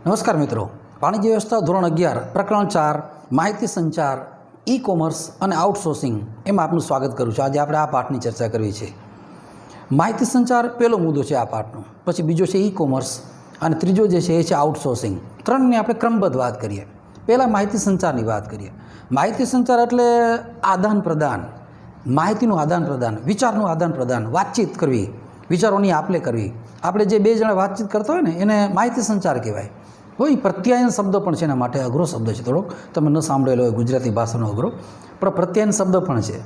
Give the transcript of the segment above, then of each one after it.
નમસ્કાર મિત્રો, વાણિજ્ય વ્યવસ્થા ધોરણ 11 પ્રકરણ 4 માહિતી સંચાર, ઈ કોમર્સ અને આઉટસોર્સિંગ એમાં આપનું સ્વાગત કરું છું। આજે આપણે આ પાઠની ચર્ચા કરવી છે। માહિતી સંચાર પહેલો મુદ્દો છે આ પાઠનો, પછી બીજો છે ઈ કોમર્સ અને ત્રીજો જે છે એ છે આઉટસોર્સિંગ। ત્રણની આપણે ક્રમબદ્ધ વાત કરીએ। પહેલાં માહિતી સંચારની વાત કરીએ। માહિતી સંચાર એટલે આદાન પ્રદાન, માહિતીનું આદાન પ્રદાન, વિચારનું આદાન પ્રદાન, વાતચીત કરવી, વિચારોની આપલે કરવી। આપણે જે બે જણા વાતચીત કરતા હોય ને એને માહિતી સંચાર કહેવાય। હોય પ્રત્યાયન શબ્દ પણ છે, એના માટે અઘરો શબ્દ છે થોડોક, તમે ન સાંભળેલો હોય ગુજરાતી ભાષાનો અઘરો, પણ પ્રત્યાયન શબ્દ પણ છે।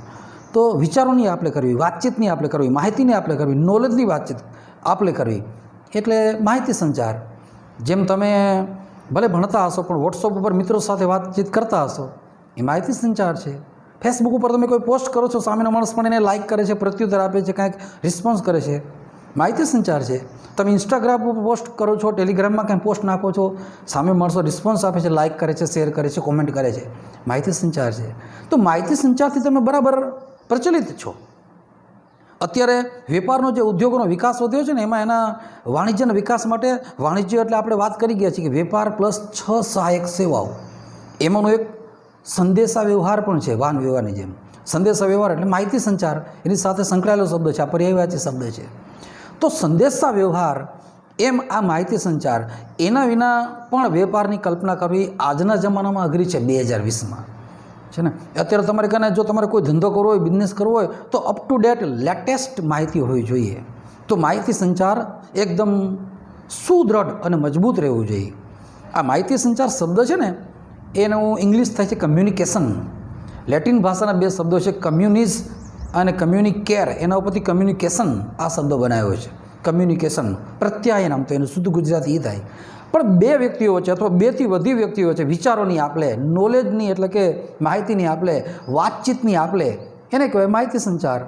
તો વિચારોની આપલે કરવી, વાતચીતની આપલે કરવી, માહિતીની આપલે કરવી, નોલેજની વાતચીત આપલે કરવી એટલે માહિતી સંચાર। જેમ તમે ભલે ભણતા હશો પણ વોટ્સઅપ ઉપર મિત્રો સાથે વાતચીત કરતા હશો, એ માહિતી સંચાર છે। ફેસબુક ઉપર તમે કોઈ પોસ્ટ કરો છો, સામેનો માણસ પણ એને લાઇક કરે છે, પ્રત્યુત્તર આપે છે, કાંઈક રિસ્પોન્સ કરે છે, માહિતી સંચાર છે। તમે ઇન્સ્ટાગ્રામ ઉપર પોસ્ટ કરો છો, ટેલિગ્રામમાં કંઈ પોસ્ટ નાખો છો, સામે માણસો રિસ્પોન્સ આપે છે, લાઇક કરે છે, શેર કરે છે, કોમેન્ટ કરે છે, માહિતી સંચાર છે। તો માહિતી સંચારથી તમે બરાબર પ્રચલિત છો। અત્યારે વેપારનો જે ઉદ્યોગોનો વિકાસ વધ્યો છે ને, એમાં એના વાણિજ્યના વિકાસ માટે, વાણિજ્ય એટલે આપણે વાત કરી ગયા છીએ કે વેપાર પ્લસ 6 સહાયક સેવાઓ, એમાંનો એક સંદેશા વ્યવહાર પણ છે। વાહન વ્યવહારની જેમ સંદેશા વ્યવહાર એટલે માહિતી સંચાર, એની સાથે સંકળાયેલો શબ્દ છે, આ પર્યાયવાચી શબ્દ છે। તો સંદેશા વ્યવહાર એમ આ માહિતી સંચાર, એના વિના પણ વેપારની કલ્પના કરવી આજના જમાનામાં અઘરી છે 2020માં છે ને। અત્યારે તમારે કને જો તમારે કોઈ ધંધો કરવો હોય, બિઝનેસ કરવો હોય તો અપ ટુ ડેટ લેટેસ્ટ માહિતી હોવી જોઈએ। તો માહિતી સંચાર એકદમ સુદૃઢ અને મજબૂત રહેવું જોઈએ। આ માહિતી સંચાર શબ્દ છે ને, એનું ઇંગ્લિશ થાય છે કમ્યુનિકેશન। લેટિન ભાષાના બે શબ્દો છે, કમ્યુનિઝ અને કમ્યુનિકેર, એના ઉપરથી કમ્યુનિકેશન આ શબ્દ બનાવ્યો છે। કમ્યુનિકેશન પ્રત્યાયન, આમ તો એનું શુદ્ધ ગુજરાતી એ થાય। પણ બે વ્યક્તિઓ વચ્ચે અથવા બેથી વધુ વ્યક્તિઓ વચ્ચે વિચારોની આપલે, નોલેજની એટલે કે માહિતીની આપલે, વાતચીતની આપલે, એને કહેવાય માહિતી સંચાર।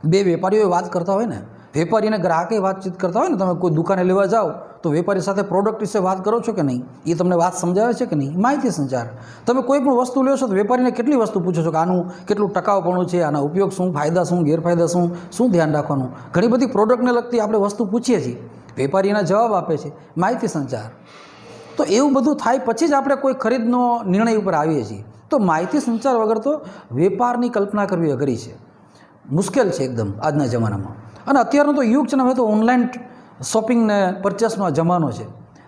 બે વેપારીઓ વાત કરતા હોય ને, વેપારી અને ગ્રાહકે વાતચીત કરતા હોય ને, તમે કોઈ દુકાને લેવા જાઓ તો વેપારી સાથે પ્રોડક્ટ વિશે વાત કરો છો કે નહીં, એ તમને વાત સમજાવે છે કે નહીં, માહિતી સંચાર। તમે કોઈ પણ વસ્તુ લો છો તો વેપારીને કેટલી વસ્તુ પૂછો છો કે આનું કેટલું ટકાઉપણું છે, આના ઉપયોગ શું, ફાયદા શું, ગેરફાયદા શું ધ્યાન રાખવાનું, ઘણી બધી પ્રોડક્ટને લગતી આપણે વસ્તુ પૂછીએ છીએ, વેપારી એના જવાબ આપે છે, માહિતી સંચાર। તો એવું બધું થાય પછી જ આપણે કોઈ ખરીદનો નિર્ણય ઉપર આવીએ છીએ। તો માહિતી સંચાર વગર તો વેપારની કલ્પના કરવી અઘરી છે, મુશ્કેલ છે એકદમ આજના જમાનામાં। અને અત્યારનો તો યુગ છે ને, હવે તો ઓનલાઈન શોપિંગ ને પરચેસનો આ જમાનો છે,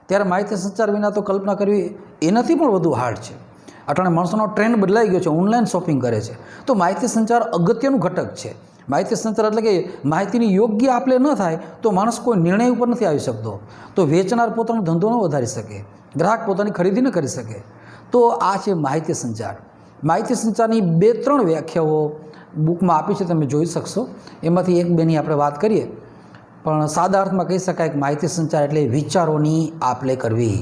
ત્યારે માહિતી સંચાર વિના તો કલ્પના કરવી એનાથી પણ વધુ હાર્ડ છે। અટાણે માણસોનો ટ્રેન્ડ બદલાઈ ગયો છે, ઓનલાઈન શોપિંગ કરે છે। તો માહિતી સંચાર અગત્યનું ઘટક છે। માહિતી સંચાર એટલે કે માહિતીની યોગ્ય આપલે ન થાય તો માણસ કોઈ નિર્ણય ઉપર નથી આવી શકતો, તો વેચનાર પોતાનો ધંધો ન વધારી શકે, ગ્રાહક પોતાની ખરીદી ન કરી શકે। તો આ છે માહિતી સંચાર। માહિતી સંચારની 2-3 વ્યાખ્યાઓ બુકમાં આપી છે, તમે જોઈ શકશો। એમાંથી એક બેની આપણે વાત કરીએ, પણ સાદા અર્થમાં કહી શકાય કે માહિતી સંચાર એટલે વિચારોની આપલે કરવી।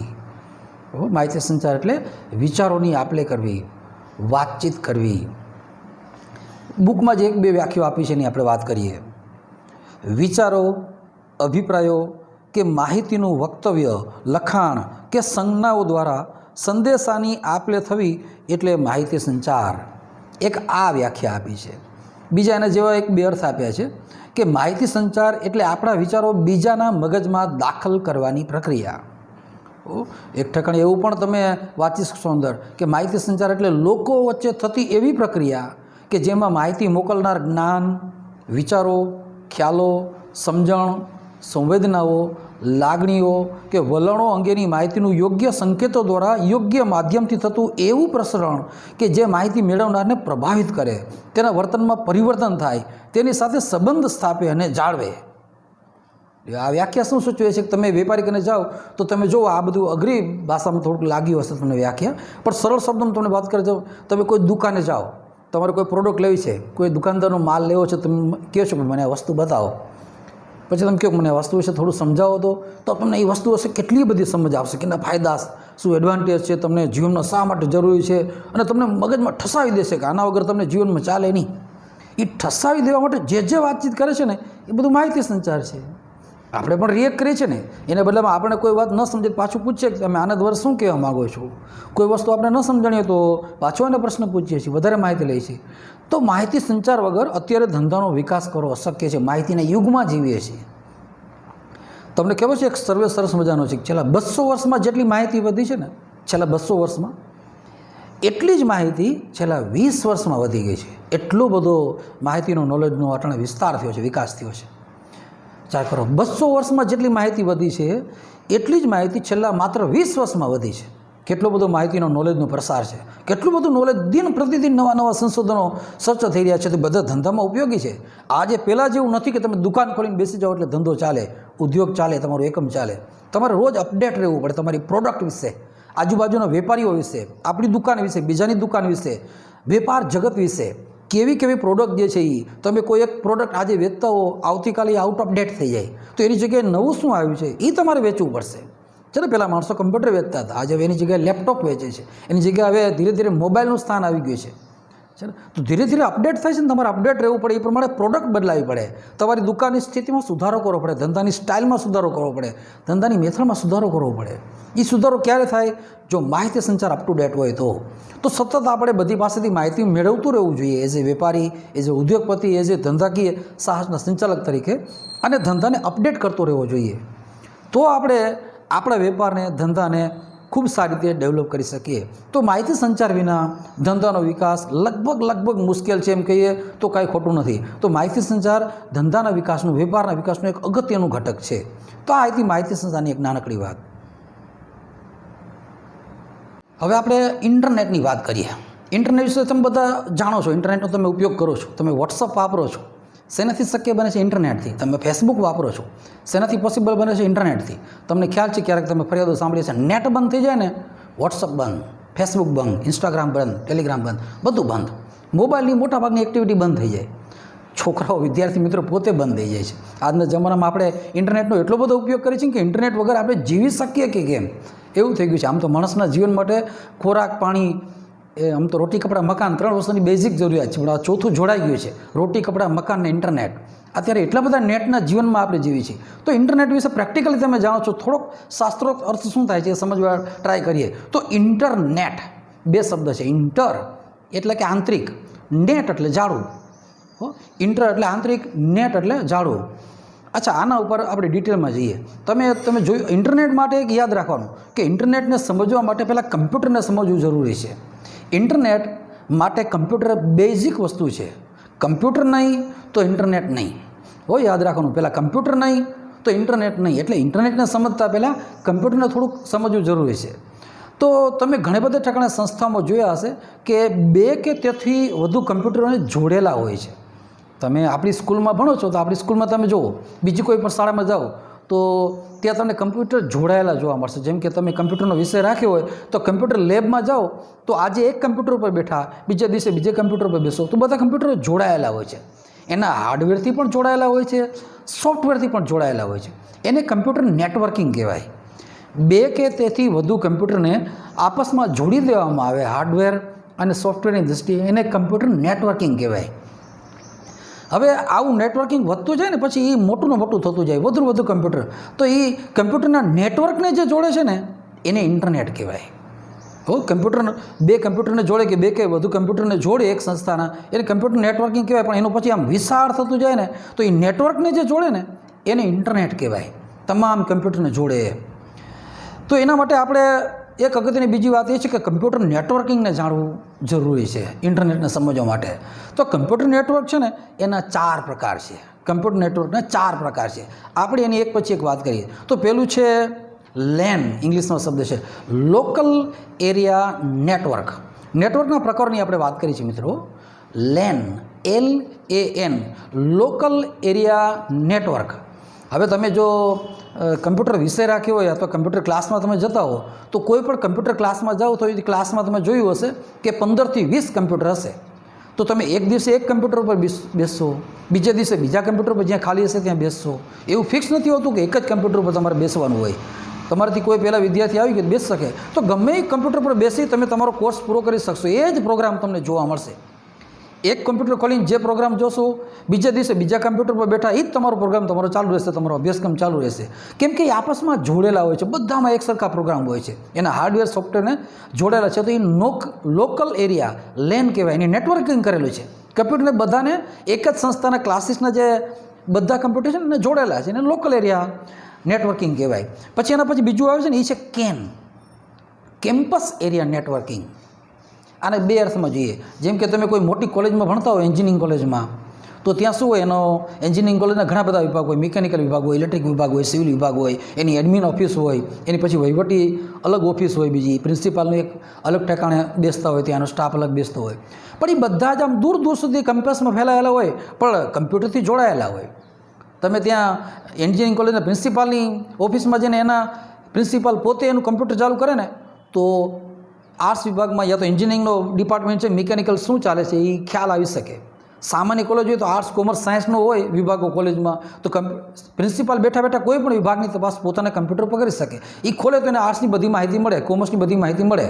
માહિતી સંચાર એટલે વિચારોની આપલે કરવી, વાતચીત કરવી। બુકમાં જે 1-2 વ્યાખ્યાઓ આપી છે એની આપણે વાત કરીએ। વિચારો, અભિપ્રાયો કે માહિતીનું વક્તવ્ય, લખાણ કે સંજ્ઞાઓ દ્વારા સંદેશાની આપલે થવી એટલે માહિતી સંચાર। એક આ વ્યાખ્યા આપી છે। બીજા એના જેવા 1-2 અર્થ આપ્યા છે કે માહિતી સંચાર એટલે આપણા વિચારો બીજાના મગજમાં દાખલ કરવાની પ્રક્રિયા। એક ઠેકાણે એવું પણ તમે વાંચી શકશો અંદર કે માહિતી સંચાર એટલે લોકો વચ્ચે થતી એવી પ્રક્રિયા કે જેમાં માહિતી મોકલનાર જ્ઞાન, વિચારો, ખ્યાલો, સમજણ, સંવેદનાઓ, લાગણીઓ કે વલણો અંગેની માહિતીનું યોગ્ય સંકેતો દ્વારા યોગ્ય માધ્યમથી થતું એવું પ્રસરણ કે જે માહિતી મેળવનારને પ્રભાવિત કરે, તેના વર્તનમાં પરિવર્તન થાય, તેની સાથે સંબંધ સ્થાપે અને જાળવે। આ વ્યાખ્યા શું સૂચવે છે કે તમે વેપારી કને જાઓ તો તમે જુઓ, આ બધું અઘરી ભાષામાં થોડુંક લાગ્યું હશે તમને વ્યાખ્યા, પણ સરળ શબ્દમાં તમને વાત કરી જાઓ, તમે કોઈ દુકાને જાઓ, તમારે કોઈ પ્રોડક્ટ લેવી છે, કોઈ દુકાનદારનો માલ લેવો છે, તમે કહો છો કે મને આ વસ્તુ બતાવો, પછી તમે કહો મને આ વસ્તુ વિશે થોડું સમજાવો તો તમને એ વસ્તુ હશે કેટલી બધી સમજ આવશે કે એના ફાયદા શું, એડવાન્ટેજ છે, તમને જીવનમાં શા માટે જરૂરી છે, અને તમને મગજમાં ઠસાવી દેશે કે આના વગર તમને જીવનમાં ચાલે નહીં। એ ઠસાવી દેવા માટે જે વાતચીત કરે છે ને, એ બધું માહિતી સંચાર છે। આપણે પણ રિએક્ટ કરીએ છીએ ને, એને બદલામાં આપણે કોઈ વાત ન સમજે પાછું પૂછીએ કે તમે આના દ્વારા શું કહેવા માગો છો, કોઈ વસ્તુ આપણે ન સમજાણીએ તો પાછો એને પ્રશ્ન પૂછીએ છીએ, વધારે માહિતી લઈએ છીએ। તો માહિતી સંચાર વગર અત્યારે ધંધાનો વિકાસ કરવો અશક્ય છે, માહિતીના યુગમાં જીવીએ છીએ। તમને ખબર છે એક સર્વે સરસ મજાનો છે, છેલ્લા 200 વર્ષમાં જેટલી માહિતી વધી છે ને, છેલ્લા 200 વર્ષમાં એટલી જ માહિતી છેલ્લા 20 વર્ષમાં વધી ગઈ છે. એટલો બધો માહિતીનો નોલેજનો અટાણે વિસ્તાર થયો છે, વિકાસ થયો છે. ચાલ કરો, 200 વર્ષમાં જેટલી માહિતી વધી છે એટલી જ માહિતી છેલ્લા માત્ર 20 વર્ષમાં વધી છે. કેટલો બધો માહિતીનો નોલેજનો પ્રસાર છે, કેટલું બધું નોલેજ દિન પ્રતિદિન નવા નવા સંશોધનો સર્ચ થઈ રહ્યા છે, તે બધા ધંધામાં ઉપયોગી છે. આજે પહેલાં જેવું નથી કે તમે દુકાન ખોલીને બેસી જાઓ એટલે ધંધો ચાલે, ઉદ્યોગ ચાલે, તમારું એકમ ચાલે. તમારે રોજ અપડેટ રહેવું પડે તમારી પ્રોડક્ટ વિશે, આજુબાજુના વેપારીઓ વિશે, આપણી દુકાન વિશે, બીજાની દુકાન વિશે, વેપાર જગત વિશે, કેવી પ્રોડક્ટ જે છે એ તમે કોઈ એક પ્રોડક્ટ આજે વેચતા હો, આવતીકાલે આઉટ ઓફ ડેટ થઈ જાય તો એની જગ્યાએ નવું શું આવ્યું છે એ તમારે વેચવું પડશે. છે ને, પહેલાં માણસો કમ્પ્યુટર વેચતા હતા, આજે હવે એની જગ્યાએ લેપટોપ વેચે છે, એની જગ્યાએ હવે ધીરે ધીરે મોબાઈલનું સ્થાન આવી ગયું છે. ને, તો ધીરે ધીરે અપડેટ થાય છે ને, તમારે અપડેટ રહેવું પડે, એ પ્રમાણે પ્રોડક્ટ બદલાવી પડે, તમારી દુકાનની સ્થિતિમાં સુધારો કરવો પડે, ધંધાની સ્ટાઇલમાં સુધારો કરવો પડે, ધંધાની મેથડમાં સુધારો કરવો પડે. એ સુધારો ક્યારે થાય? જો માહિતી સંચાર અપ ટુ ડેટ હોય તો સતત આપણે બધી પાસેથી માહિતી મેળવતું રહેવું જોઈએ, એઝ એ વેપારી, એઝ એ ઉદ્યોગપતિ, એઝ એ ધંધાકીય સાહસના સંચાલક તરીકે, અને ધંધાને અપડેટ કરતો રહેવો જોઈએ. તો આપણે આપણા વેપારને, ધંધાને ખૂબ સારી રીતે ડેવલપ કરી શકીએ. તો માહિતી સંચાર વિના ધંધાનો વિકાસ લગભગ મુશ્કેલ છે એમ કહીએ તો કાંઈ ખોટું નથી. તો માહિતી સંચાર ધંધાના વિકાસનું, વેપારના વિકાસનું એક અગત્યનું ઘટક છે. તો આ હતી માહિતી સંચારની એક નાનકડી વાત. હવે આપણે ઇન્ટરનેટની વાત કરીએ. ઇન્ટરનેટ વિશે તમે બધા જાણો છો, ઇન્ટરનેટનો તમે ઉપયોગ કરો છો, તમે વોટ્સઅપ વાપરો છો, શેનાથી શક્ય બને છે? ઇન્ટરનેટથી. તમે ફેસબુક વાપરો છો, શેનાથી પોસિબલ બને છે? ઇન્ટરનેટથી. તમને ખ્યાલ છે ક્યારેક તમે ફરિયાદો સાંભળીએ છે, નેટ બંધ થઈ જાય ને, વોટ્સઅપ બંધ, ફેસબુક બંધ, ઇન્સ્ટાગ્રામ બંધ, ટેલિગ્રામ બંધ, બધું બંધ, મોબાઈલની મોટાભાગની એક્ટિવિટી બંધ થઈ જાય. છોકરાઓ, વિદ્યાર્થી મિત્રો પોતે બંધ થઈ જાય છે. આજના જમાનામાં આપણે ઇન્ટરનેટનો એટલો બધો ઉપયોગ કરીએ છીએ કે ઇન્ટરનેટ વગર આપણે જીવી શકીએ કે કેમ એવું થઈ ગયું છે. આમ તો માણસના જીવન માટે ખોરાક, પાણી, આમ તો રોટી, કપડાં, મકાન 3 વસ્તુની બેઝિક જરૂરિયાત છે, પણ આ ચોથું જોડાઈ ગયું છે, રોટી, કપડાં, મકાન ને ઇન્ટરનેટ. અત્યારે એટલા બધા નેટના જીવનમાં આપણે જીવી છીએ. તો ઇન્ટરનેટ વિશે પ્રેક્ટિકલી તમે જાણો છો, થોડોક શાસ્ત્રોક્ત અર્થ શું થાય છે એ સમજવા ટ્રાય કરીએ. તો ઇન્ટરનેટ 2 શબ્દ છે. ઇન્ટર એટલે કે આંતરિક, નેટ એટલે જાળું. ઇન્ટર એટલે આંતરિક, નેટ એટલે જાળવું. અચ્છા, આના ઉપર આપણે ડિટેલમાં જઈએ. તમે જોયું, ઇન્ટરનેટ માટે એક યાદ રાખવાનું કે ઇન્ટરનેટને સમજવા માટે પહેલાં કમ્પ્યુટરને સમજવું જરૂરી છે. ઇન્ટરનેટ માટે કમ્પ્યુટર બેઝિક વસ્તુ છે. કમ્પ્યુટર નહીં તો ઇન્ટરનેટ નહીં. યાદ રાખવાનું, પહેલાં કમ્પ્યુટર નહીં તો ઇન્ટરનેટ નહીં. એટલે ઇન્ટરનેટને સમજતા પહેલાં કમ્પ્યુટરને થોડુંક સમજવું જરૂરી છે. તો તમે ઘણી બધી ઠેકાણે સંસ્થાઓમાં જોયા હશે કે 2 કે તેથી વધુ કમ્પ્યુટરોને જોડેલા હોય છે. તમે આપણી સ્કૂલમાં ભણો છો તો આપણી સ્કૂલમાં તમે જુઓ, બીજી કોઈ પણ શાળામાં જાઓ તો ત્યાં તમને કમ્પ્યુટર જોડાયેલા જોવા મળશે. જેમ કે તમે કમ્પ્યુટરનો વિષય રાખ્યો હોય તો કમ્પ્યુટર લેબમાં જાઓ તો આજે એક કમ્પ્યુટર પર બેઠા, બીજા દિવસે બીજે કમ્પ્યુટર પર બેસો તો બધા કમ્પ્યુટરો જોડાયેલા હોય છે. એના હાર્ડવેરથી પણ જોડાયેલા હોય છે, સોફ્ટવેરથી પણ જોડાયેલા હોય છે. એને કમ્પ્યુટર નેટવર્કિંગ કહેવાય. 2 કે તેથી વધુ કમ્પ્યુટરને આપસમાં જોડી દેવામાં આવે હાર્ડવેર અને સોફ્ટવેરની દૃષ્ટિએ, એને કમ્પ્યુટર નેટવર્કિંગ કહેવાય. હવે આવું નેટવર્કિંગ વધતું જાય ને પછી એ મોટું થતું જાય, વધુ કમ્પ્યુટર. તો એ કમ્પ્યુટરના નેટવર્કને જે જોડે છે ને એને ઇન્ટરનેટ કહેવાય. કમ્પ્યુટર 2 કમ્પ્યુટરને જોડે કે 2 કે વધુ કમ્પ્યુટરને જોડે એક સંસ્થાના, એને કમ્પ્યુટર નેટવર્કિંગ કહેવાય. પણ એનું પછી આમ વિશાળ થતું જાય ને તો એ નેટવર્કને જે જોડે ને એને ઇન્ટરનેટ કહેવાય. તમામ કમ્પ્યુટરને જોડે. તો એના માટે આપણે એક અગત્યની બીજી વાત એ છે કે કમ્પ્યુટર નેટવર્કિંગને જાણવું જરૂરી છે ઇન્ટરનેટને સમજવા માટે. તો કમ્પ્યુટર નેટવર્ક છે ને એના 4 પ્રકાર છે. કમ્પ્યુટર નેટવર્કના 4 પ્રકાર છે. આપણે એની એક પછી એક વાત કરીએ. તો પહેલું છે લેન, ઇંગ્લિશનો શબ્દ છે લોકલ એરિયા નેટવર્ક. નેટવર્કના પ્રકારની આપણે વાત કરી છે મિત્રો. LAN, LAN, local area network. હવે તમે જો કમ્પ્યુટર વિષય રાખ્યો હોય અથવા કમ્પ્યુટર ક્લાસમાં તમે જતા હો તો કોઈ પણ કમ્પ્યુટર ક્લાસમાં જાઓ તો એ ક્લાસમાં તમે જોયું હશે કે 15 થી 20 કમ્પ્યુટર હશે. તો તમે એક દિવસે એક કમ્પ્યુટર પર બેસશો, બીજા દિવસે બીજા કમ્પ્યુટર પર જ્યાં ખાલી હશે ત્યાં બેસશો. એવું ફિક્સ નથી હોતું કે એક જ કમ્પ્યુટર પર તમારે બેસવાનું હોય. તમારાથી કોઈ પહેલાં વિદ્યાર્થી આવી કે બેસી શકે તો ગમે એ કમ્પ્યુટર પર બેસી તમે તમારો કોર્સ પૂરો કરી શકશો. એ જ પ્રોગ્રામ તમને જોવા મળશે. એક કમ્પ્યુટર ખોલીને જે પ્રોગ્રામ જોશો, બીજા દિવસે બીજા કમ્પ્યુટર પર બેઠા એ જ તમારો પ્રોગ્રામ તમારો ચાલુ રહેશે, તમારો અભ્યાસક્રમ ચાલુ રહેશે. કેમ કે એ આપસમાં જોડેલા હોય છે, બધામાં એક સરખા પ્રોગ્રામ હોય છે, એના હાર્ડવેર સોફ્ટવેરને જોડેલા છે. તો એ લોકલ એરિયા લેન કહેવાય, એને નેટવર્કિંગ કરેલું છે. કમ્પ્યુટરને બધાને એક જ સંસ્થાના ક્લાસીસના જે બધા કમ્પ્યુટર છે ને એને જોડેલા છે, એને લોકલ એરિયા. નેટવર્કિંગ કહેવાય. પછી એના પછી બીજું આવે છે ને, એ છે કેન, કેમ્પસ એરિયા નેટવર્કિંગ. આને બે અર્થમાં જોઈએ. જેમ કે તમે કોઈ મોટી કોલેજમાં ભણતા હોય, એન્જિનિયરિંગ કોલેજમાં, તો ત્યાં શું હોય, એનો એન્જિનિયરિંગ કોલેજના ઘણા બધા વિભાગ હોય, મિકેનિકલ વિભાગ હોય, ઇલેક્ટ્રિક વિભાગ હોય, સિવિલ વિભાગ હોય, એની એડમિન ઓફિસ હોય, એની પછી વહીવટી અલગ ઓફિસ હોય, બીજી પ્રિન્સિપાલનું એક અલગ ઠેકાણે બેસતા હોય, ત્યાંનો સ્ટાફ અલગ બેસતો હોય. પણ એ બધા જ આમ દૂર દૂર સુધી કેમ્પસમાં ફેલાયેલા હોય, પણ કમ્પ્યુટરથી જોડાયેલા હોય. તમે ત્યાં એન્જિનિયરિંગ કોલેજના પ્રિન્સિપાલની ઓફિસમાં જઈને એના પ્રિન્સિપાલ પોતે એનું કમ્પ્યુટર ચાલુ કરે ને, તો આર્ટ્સ વિભાગમાં યા તો એન્જિનિયરિંગનો ડિપાર્ટમેન્ટ છે, મિકેનિકલ શું ચાલે છે એ ખ્યાલ આવી શકે. સામાન્ય કોલેજ હોય તો આર્ટ્સ કોમર્સ સાયન્સનો હોય વિભાગો કોલેજમાં, તો પ્રિન્સિપાલ બેઠા બેઠા કોઈ પણ વિભાગની તપાસ પોતાના કમ્પ્યુટર પર કરી શકે. એ ખોલે તો એને આર્ટ્સની બધી માહિતી મળે, કોમર્સની બધી માહિતી મળે,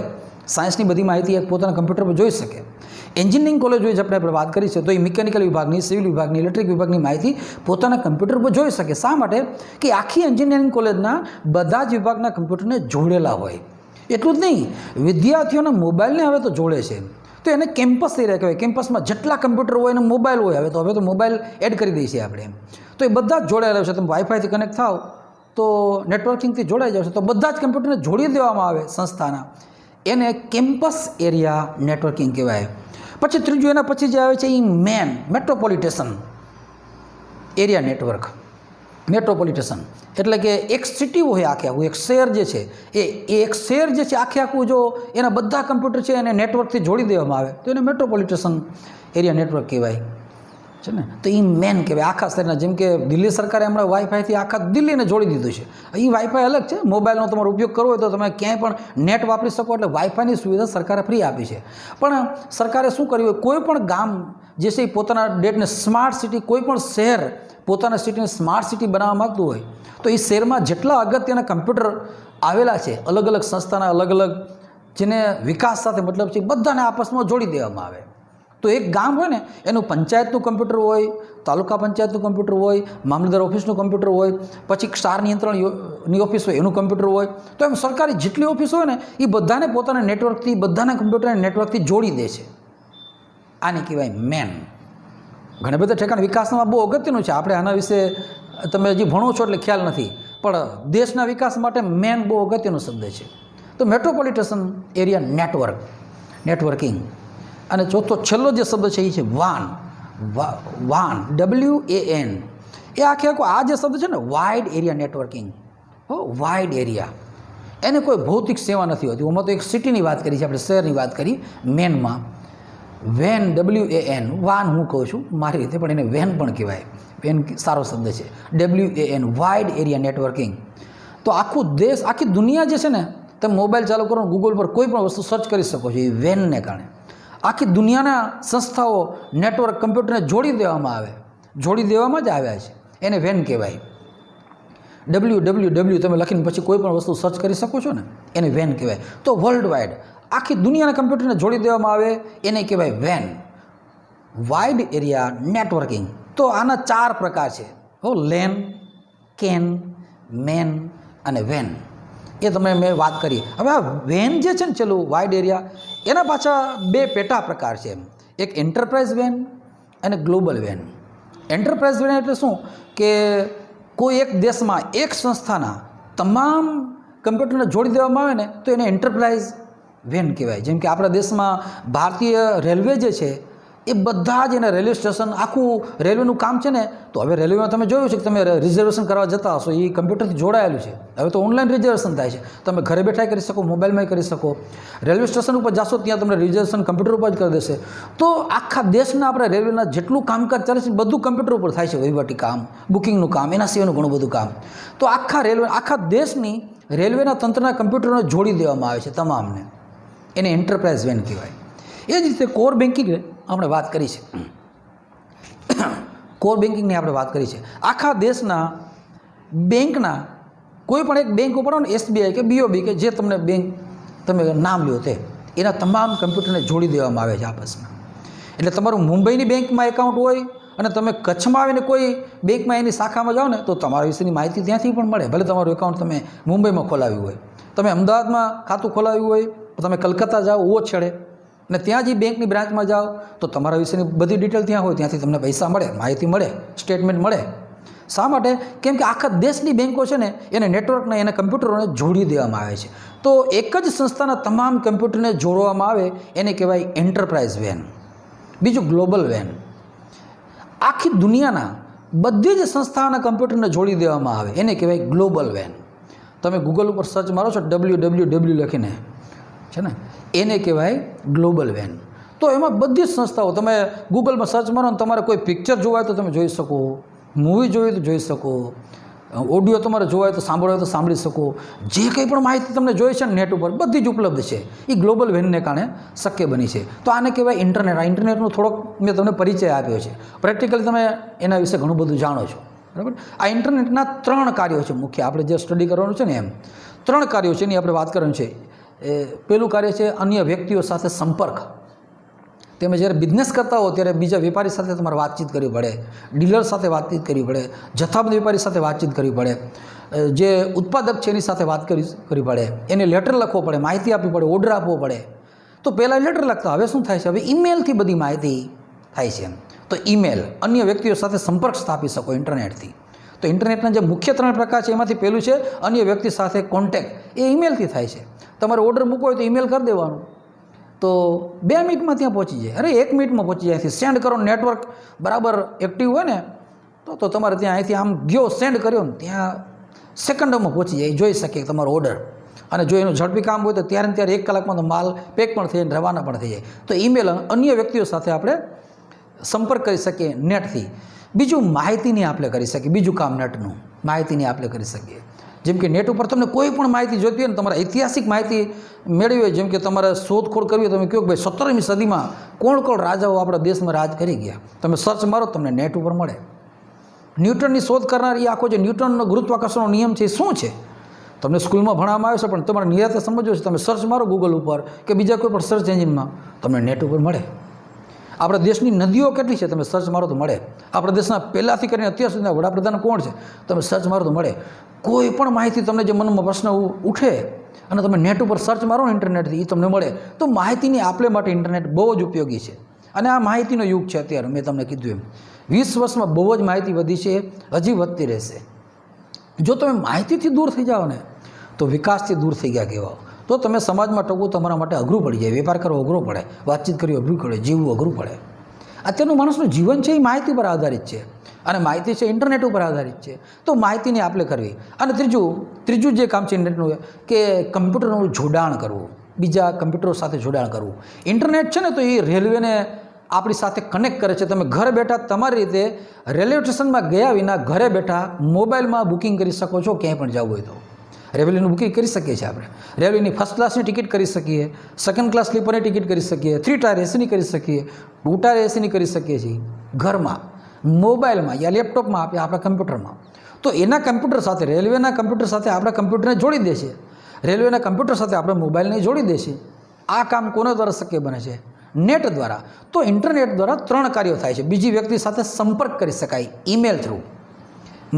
સાયન્સની બધી માહિતી એક પોતાના કમ્પ્યુટર પર જોઈ શકે. એન્જિનિયરિંગ કોલેજ હોય જે આપણે વાત કરી છે, તો એ મિકેનિકલ વિભાગની, સિવિલ વિભાગની, ઇલેક્ટ્રિક વિભાગની માહિતી પોતાના કમ્પ્યુટર પર જોઈ શકે. શા માટે? કે આખી એન્જિનિયરિંગ કોલેજના બધા જ વિભાગના કમ્પ્યુટરને જોડેલા હોય. એટલું જ નહીં, વિદ્યાર્થીઓના મોબાઈલને હવે તો જોડે છે, તો એને કેમ્પસ એરિયા કહેવાય. કેમ્પસમાં જેટલા કમ્પ્યુટર હોય એને મોબાઈલ હોય. હવે તો મોબાઈલ એડ કરી દઈએ છીએ આપણે, તો એ બધા જ જોડાયેલા છે. તમે વાઈફાઈથી કનેક્ટ થાવ તો નેટવર્કિંગથી જોડાઈ જશે, તો બધા જ કમ્પ્યુટરને જોડી દેવામાં આવે સંસ્થાના, એને કેમ્પસ એરિયા નેટવર્કિંગ કહેવાય. પછી ત્રીજું એના પછી જે આવે છે એ મેટ્રોપોલિટેશન એરિયા નેટવર્ક. મેટ્રોપોલિટેશન એટલે કે એક સિટી હોય આખે આખું, એક શહેર જે છે એ એક શહેર જે છે આખે આખું, જો એના બધા કમ્પ્યુટર છે એને નેટવર્કથી જોડી દેવામાં આવે તો એને મેટ્રોપોલિટેશન એરિયા નેટવર્ક કહેવાય છે ને. તો એ મેન કહેવાય આખા શહેરના. જેમ કે દિલ્હી સરકારે હમણાં વાઈફાઈથી આખા દિલ્હીને જોડી દીધું છે. એ વાઈફાઈ અલગ છે, મોબાઈલનો તમારો ઉપયોગ કરવો હોય તો તમે ક્યાંય પણ નેટ વાપરી શકો, એટલે વાઈફાઈની સુવિધા સરકારે ફ્રી આપી છે. પણ સરકારે શું કર્યું હોય, કોઈ પણ ગામ જે છે એ પોતાના ડેટને સ્માર્ટ સિટી, કોઈ પણ શહેર પોતાના સિટીને સ્માર્ટ સિટી બનાવવા માગતું હોય, તો એ શહેરમાં જેટલા અગત્યના કમ્પ્યુટર આવેલા છે, અલગ અલગ સંસ્થાના અલગ અલગ જેને વિકાસ સાથે મતલબ છે, બધાને આપસમાં જોડી દેવામાં આવે. તો એક ગામ હોય ને, એનું પંચાયતનું કમ્પ્યુટર હોય, તાલુકા પંચાયતનું કમ્પ્યુટર હોય, મામલતદાર ઓફિસનું કમ્પ્યુટર હોય, પછી ક્ષાર નિયંત્રણની ઓફિસ હોય એનું કમ્પ્યુટર હોય. તો એમ સરકારી જેટલી ઓફિસ હોય ને એ બધાને પોતાના નેટવર્કથી, બધાના કમ્પ્યુટરને નેટવર્કથી જોડી દે છે. આને કહેવાય મેન. ઘણા બધા ઠેકાણે વિકાસમાં બહુ અગત્યનું છે. આપણે આના વિશે તમે હજી ભણો છો એટલે ખ્યાલ નથી, પણ દેશના વિકાસ માટે મેન બહુ અગત્યનો શબ્દ છે. તો મેટ્રોપોલિટેશન એરિયા નેટવર્કિંગ. અને ચોથો છેલ્લો જે શબ્દ છે એ છે વાન. WAN. એ આખે આખું આ જે શબ્દ છે ને, wide area networking. Wide area, એને કોઈ ભૌતિક સેવા નથી હોતી. હું તો એક સિટીની વાત કરી છે, આપણે શહેરની વાત કરી. મેનમાં વેન, WAN, વાન હું કહું છું મારી રીતે, પણ એને વેન પણ કહેવાય. વેન સારો શબ્દ છે. WAN, wide area networking. તો આખું દેશ, આખી દુનિયા જે છે ને, તમે મોબાઈલ ચાલુ કરો, ગૂગલ પર કોઈ પણ વસ્તુ સર્ચ કરી શકો છો. એ વેનને કારણે આખી દુનિયાના સંસ્થાઓ નેટવર્ક કમ્પ્યુટરને જોડી દેવામાં આવે, જોડી દેવામાં જ આવ્યા છે. એને વેન કહેવાય. www તમે લખીને પછી કોઈ પણ વસ્તુ સર્ચ કરી શકો છો ને, એને વેન કહેવાય. તો વર્લ્ડ વાઇડ આખી દુનિયાના કમ્પ્યુટરને જોડી દેવામાં આવે, એને કહેવાય વેન, વાઇડ એરિયા નેટવર્કિંગ. તો આના 4 પ્રકાર છે. લેન, કેન, મેન અને વેન. એ તમે મેં વાત કરી. હવે આ વેન જે છે ને, ચલો વાઇડ એરિયા, એના પાછા 2 પેટા પ્રકાર છે. એક એન્ટરપ્રાઇઝ વેન અને ગ્લોબલ વેન. એન્ટરપ્રાઇઝ વેન એટલે શું, કે કોઈ એક દેશમાં એક સંસ્થાના તમામ કમ્પ્યુટરને જોડી દેવામાં આવે ને, તો એને એન્ટરપ્રાઇઝ વેન કહેવાય. જેમ કે આપણા દેશમાં ભારતીય રેલવે જે છે એ બધા જ એના રેલવે સ્ટેશન, આખું રેલવેનું કામ છે ને, તો હવે રેલવેમાં તમે જોયું છે કે તમે રિઝર્વેશન કરવા જતા હશો, એ કમ્પ્યુટરથી જોડાયેલું છે. હવે તો ઓનલાઈન રિઝર્વેશન થાય છે, તમે ઘરે બેઠા કરી શકો, મોબાઈલમાં કરી શકો. રેલવે સ્ટેશન ઉપર જશો ત્યાં તમને રિઝર્વેશન કમ્પ્યુટર ઉપર જ કરી દેશે. તો આખા દેશના આપણે રેલવેના જેટલું કામકાજ ચાલે છે બધું કમ્પ્યુટર ઉપર થાય છે. વહીવટી કામ, બુકિંગનું કામ, એના સિવાયનું ઘણું બધું કામ. તો આખા દેશની રેલવેના તંત્રના કમ્પ્યુટરને જોડી દેવામાં આવે છે તમામને. એને એન્ટરપ્રાઇઝ વેન કહેવાય. એ જ રીતે કોર બેન્કિંગ આપણે વાત કરી છે. કોર બેન્કિંગની આપણે વાત કરી છે. આખા દેશના બેંકના કોઈ પણ એક બેંક ઉપર ને, SBI કે BOB કે જે તમને બેંક તમે નામ લ્યો તે, એના તમામ કમ્પ્યુટરને જોડી દેવામાં આવે છે આપસમાં. એટલે તમારું મુંબઈની બેંકમાં એકાઉન્ટ હોય અને તમે કચ્છમાં આવીને કોઈ બેંકમાં એની શાખામાં જાઓ ને, તો તમારા વિશેની માહિતી ત્યાંથી પણ મળે. ભલે તમારું એકાઉન્ટ તમે મુંબઈમાં ખોલાવ્યું હોય, તમે અમદાવાદમાં ખાતું ખોલાવ્યું હોય, તમે કલકત્તા જાઓ ઓ છેડે, અને ત્યાં જે બેંકની બ્રાન્ચમાં જાઓ તો તમારા વિશેની બધી ડિટેલ ત્યાં હોય, ત્યાંથી તમને પૈસા મળે, માહિતી મળે, સ્ટેટમેન્ટ મળે. શા માટે? કેમ કે આખા દેશની બેન્કો છે ને એને નેટવર્કને એને કમ્પ્યુટરોને જોડી દેવામાં આવે છે. તો એક જ સંસ્થાના તમામ કમ્પ્યુટરને જોડવામાં આવે એને કહેવાય એન્ટરપ્રાઇઝ વેન. બીજું ગ્લોબલ વેન. આખી દુનિયાના બધી જ સંસ્થાઓના કમ્પ્યુટરને જોડી દેવામાં આવે એને કહેવાય ગ્લોબલ વેન. તમે ગૂગલ ઉપર સર્ચ મારો છો www લખીને છે ને, એને કહેવાય ગ્લોબલ વેન. તો એમાં બધી જ સંસ્થાઓ, તમે ગૂગલમાં સર્ચ મારો ને તમારે કોઈ પિક્ચર જોવાય તો તમે જોઈ શકો, મૂવી જોઈએ તો જોઈ શકો, ઓડિયો તમારે જોવાય તો સાંભળવાય તો સાંભળી શકો. જે કંઈ પણ માહિતી તમને જોઈ છે ને નેટ ઉપર બધી જ ઉપલબ્ધ છે. એ ગ્લોબલ વેનને કારણે શક્ય બની છે. તો આને કહેવાય ઇન્ટરનેટ. આ ઇન્ટરનેટનો થોડોક મેં તમને પરિચય આપ્યો છે. પ્રેક્ટિકલી તમે એના વિશે ઘણું બધું જાણો છો, બરાબર. આ ઇન્ટરનેટના 3 કાર્યો છે મુખ્ય. આપણે જે સ્ટડી કરવાનું છે ને એમ 3 કાર્યો છે એની આપણે વાત કરવાની છે. પહેલું કાર્ય છે અન્ય વ્યક્તિઓ સાથે સંપર્ક. તમે જ્યારે બિઝનેસ કરતા હો ત્યારે બીજા વેપારી સાથે તમારે વાતચીત કરવી પડે, ડીલર સાથે વાતચીત કરવી પડે, જથ્થાબંધ વેપારી સાથે વાતચીત કરવી પડે, જે ઉત્પાદક છે એની સાથે વાત કરવી પડે, એને લેટર લખવો પડે, માહિતી આપવી પડે, ઓર્ડર આપવો પડે. તો પહેલાં લેટર લખતા, હવે શું થાય છે? હવે ઈમેલથી બધી માહિતી થાય છે. તો ઈમેલ, અન્ય વ્યક્તિઓ સાથે સંપર્ક સ્થાપી શકો ઇન્ટરનેટથી. તો ઇન્ટરનેટના જે મુખ્ય 3 પ્રકાર છે એમાંથી પહેલું છે અન્ય વ્યક્તિ સાથે કોન્ટેક્ટ. એ ઈમેલથી થાય છે. તમારે ઓર્ડર મૂકવો હોય તો ઈમેલ કરી દેવાનું, તો 2 મિનિટમાં ત્યાં પહોંચી જાય. અરે 1 મિનિટમાં પહોંચી જાય. અહીંથી સેન્ડ કરો, નેટવર્ક બરાબર એક્ટિવ હોય ને તો તમારે ત્યાં અહીંથી આમ ગયો સેન્ડ કર્યો ને ત્યાં સેકન્ડોમાં પહોંચી જાય, જોઈ શકીએ તમારો ઓર્ડર. અને જો એનું ઝડપી કામ હોય તો ત્યારે ને ત્યારે 1 કલાકમાં તો માલ પેક પણ થઈ જાય, રવાના પણ થઈ જાય. તો ઈમેલ અન્ય વ્યક્તિઓ સાથે આપણે સંપર્ક કરી શકીએ નેટથી. બીજું માહિતીની આપણે કરી શકીએ. બીજું કામ નેટનું માહિતીની આપણે કરી શકીએ. જેમ કે નેટ ઉપર તમને કોઈ પણ માહિતી જોઈતી હોય ને, તમારે ઐતિહાસિક માહિતી મેળવી હોય, જેમ કે તમારે શોધખોળ કરવી હોય, તમે કહો કે ભાઈ 17મી સદીમાં કોણ રાજાઓ આપણા દેશમાં રાજ કરી ગયા, તમે સર્ચ મારો તમને નેટ ઉપર મળે. ન્યૂટનની શોધ કરનાર એ આખો જે ન્યૂટનનો ગુરુત્વાકર્ષણનો નિયમ છે એ શું છે તમને સ્કૂલમાં ભણાવવામાં આવે છે, પણ તમારે નિરાતે સમજવું છે. તમે સર્ચ મારો ગૂગલ ઉપર કે બીજા કોઈ પણ સર્ચ એન્જિનમાં, તમને નેટ ઉપર મળે. આપણા દેશની નદીઓ કેટલી છે તમે સર્ચ મારો તો મળે. આપણા દેશના પહેલાંથી કરીને અત્યાર સુધીના વડાપ્રધાન કોણ છે તમે સર્ચ મારો તો મળે. કોઈ પણ માહિતી તમને જે મનમાં પ્રશ્ન ઉઠે અને તમે નેટ ઉપર સર્ચ મારો ને ઇન્ટરનેટથી, એ તમને મળે. તો માહિતીની આપલે માટે ઇન્ટરનેટ બહુ જ ઉપયોગી છે. અને આ માહિતીનો યુગ છે અત્યારે. મેં તમને કીધું એમ 20 વર્ષમાં બહુ જ માહિતી વધી છે, હજી વધતી રહેશે. જો તમે માહિતીથી દૂર થઈ જાઓ ને તો વિકાસથી દૂર થઈ ગયા કહેવાઓ. તો તમે સમાજમાં ટકવું તમારા માટે અઘરું પડી જાય. વેપાર કરવો અઘરો પડે, વાતચીત કરવી અઘરું પડે, જીવવું અઘરું પડે. અત્યારનું માણસનું જીવન છે એ માહિતી પર આધારિત છે, અને માહિતી છે ઇન્ટરનેટ ઉપર આધારિત છે. તો માહિતીની આપલે કરવી. અને ત્રીજું જે કામ છે ઇન્ટરનેટનું, કે કમ્પ્યુટરનું જોડાણ કરવું, બીજા કમ્પ્યુટરો સાથે જોડાણ કરવું. ઇન્ટરનેટ છે ને તો એ રેલવેને આપણી સાથે કનેક્ટ કરે છે. તમે ઘરે બેઠા તમારી રીતે રેલવે સ્ટેશનમાં ગયા વિના ઘરે બેઠા મોબાઈલમાં બુકિંગ કરી શકો છો. ક્યાંય પણ જવું હોય તો રેલવેનું બુકિંગ કરી શકીએ છીએ આપણે. રેલવેની ફર્સ્ટ ક્લાસની ટિકિટ કરી શકીએ, સેકન્ડ ક્લાસ સ્લીપરની ટિકિટ કરી શકીએ, 3 ટાયર એસીની કરી શકીએ, 2 ટાયર એસીની કરી શકીએ છીએ ઘરમાં, મોબાઈલમાં યા લેપટોપમાં, આપણા કમ્પ્યુટરમાં. તો એના કમ્પ્યુટર સાથે, રેલવેના કમ્પ્યુટર સાથે આપણા કમ્પ્યુટરને જોડી દેશે, રેલવેના કમ્પ્યુટર સાથે આપણે મોબાઈલને જોડી દેશે. આ કામ કોના દ્વારા શક્ય બને છે? નેટ દ્વારા. તો ઇન્ટરનેટ દ્વારા 3 કાર્યો થાય છે. બીજી વ્યક્તિ સાથે સંપર્ક કરી શકાય ઈમેલ થ્રુ,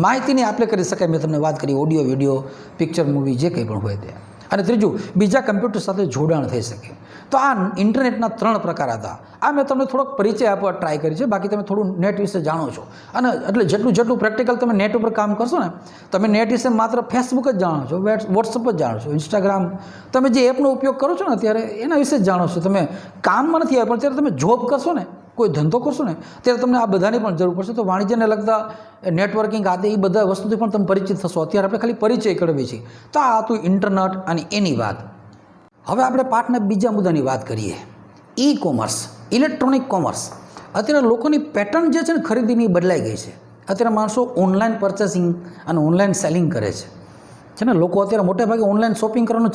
માહિતીની આપલે કરી શકાય. મેં તમને વાત કરી ઓડિયો, વિડીયો, પિક્ચર, મૂવી જે કંઈ પણ હોય તે. અને ત્રીજું, બીજા કમ્પ્યુટર સાથે જોડાણ થઈ શકે. તો આ ઇન્ટરનેટના 3 પ્રકાર હતા. આ મેં તમને થોડોક પરિચય આપવા ટ્રાય કરી છે. બાકી તમે થોડું નેટ વિશે જાણો છો. અને એટલે જેટલું પ્રેક્ટિકલ તમે નેટ ઉપર કામ કરશો ને, તમે નેટ વિશે માત્ર ફેસબુક જ જાણો છો, વોટ્સઅપ જ જાણો છો, ઇન્સ્ટાગ્રામ, તમે જે એપનો ઉપયોગ કરો છો ને અત્યારે એના વિશે જ જાણો છો. તમે કામમાં નથી આવ્યા, પણ જ્યારે તમે જોબ કરશો ને, કોઈ ધંધો કરશો ને, ત્યારે તમને આ બધાની પણ જરૂર પડશે. તો વાણિજ્યને લગતા નેટવર્કિંગ આદિ એ બધા વસ્તુથી પણ તમે પરિચિત થશો. અત્યારે આપણે ખાલી પરિચય કરવી છે. તો આ હતું ઇન્ટરનેટ અને એની વાત. હવે આપણે પાઠના બીજા મુદ્દાની વાત કરીએ. E commerce, electronic commerce. અત્યારે લોકોની પેટર્ન જે છે ને ખરીદીની બદલાઈ ગઈ છે. અત્યારે માણસો ઓનલાઈન પરચેસિંગ અને ઓનલાઈન સેલિંગ કરે છે ને. લોકો અત્યારે મોટે ભાગે ઓનલાઈન શોપિંગ કરવાનું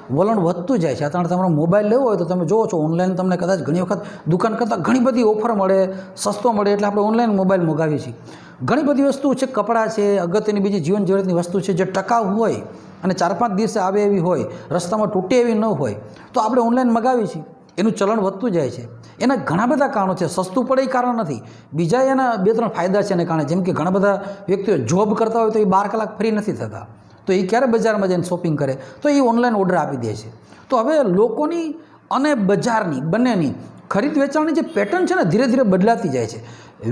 વલણ વધતું જાય છે. અત્યારે તમારો મોબાઈલ લેવો હોય તો તમે જુઓ છો ઓનલાઈન તમને કદાચ ઘણી વખત દુકાન કરતાં ઘણી બધી ઓફર મળે, સસ્તો મળે, એટલે આપણે ઓનલાઈન મોબાઈલ મંગાવીએ છીએ. ઘણી બધી વસ્તુ છે, કપડાં છે, અગત્યની બીજી જીવન જરૂરિયાતની વસ્તુ છે જે ટકાઉ હોય અને 4-5 દિવસે આવે એવી હોય, રસ્તામાં તૂટે એવી ન હોય, તો આપણે ઓનલાઈન મંગાવીએ છીએ. એનું ચલણ વધતું જાય છે. એના ઘણા બધા કારણો છે. સસ્તું પડે એ કારણ નથી, બીજા એના 2-3 ફાયદા છે એને કારણે. જેમ કે ઘણા બધા વ્યક્તિઓ જોબ કરતા હોય તો એ 12 કલાક ફ્રી નથી થતા, તો એ ક્યારે બજારમાં જઈને શોપિંગ કરે, તો એ ઓનલાઈન ઓર્ડર આપી દે છે. તો હવે લોકોની અને બજારની બંનેની ખરીદ વેચાણની જે પેટર્ન છે ને ધીરે ધીરે બદલાતી જાય છે.